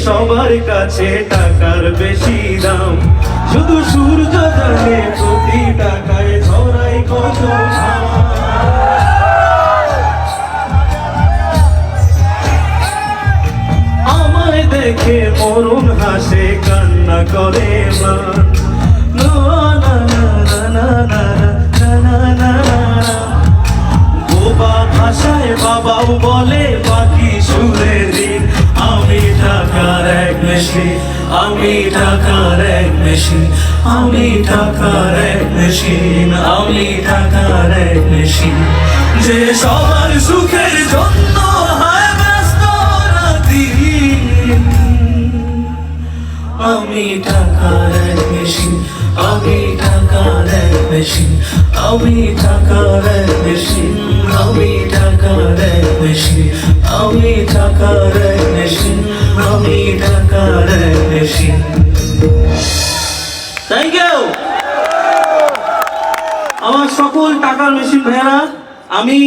সবার কাছে টাকার বেশি দাম, শুধু সূর্য জানে প্রতি টাকায় ঝরাই কত ঘাম। আমায় দেখে মরুন হাসে কান্না করে মান, না না না না না না না না না। বোবা ভাষায় বাবাও বলে বাকি সুরে দিন, আমি টাকার এক মেশিন, আমি টাকার এক মেশিন, আমি টাকার এক মেশিন, আমি টাকার এক মেশিন, যে সবার সুখের জন্য হয় ব্যস্ত রাতদিন। আমি টাকার এক মেশিন, আমি টাকার এক মেশিন, আমি টাকার এক মেশিন, আমি টাকার এক মেশিন, আমি টাকার এক মেশিন, আমি টাকার এক মেশিন। থ্যাংক ইউ আমার সকল টাকার মেশিন ভাইয়েরা। আমি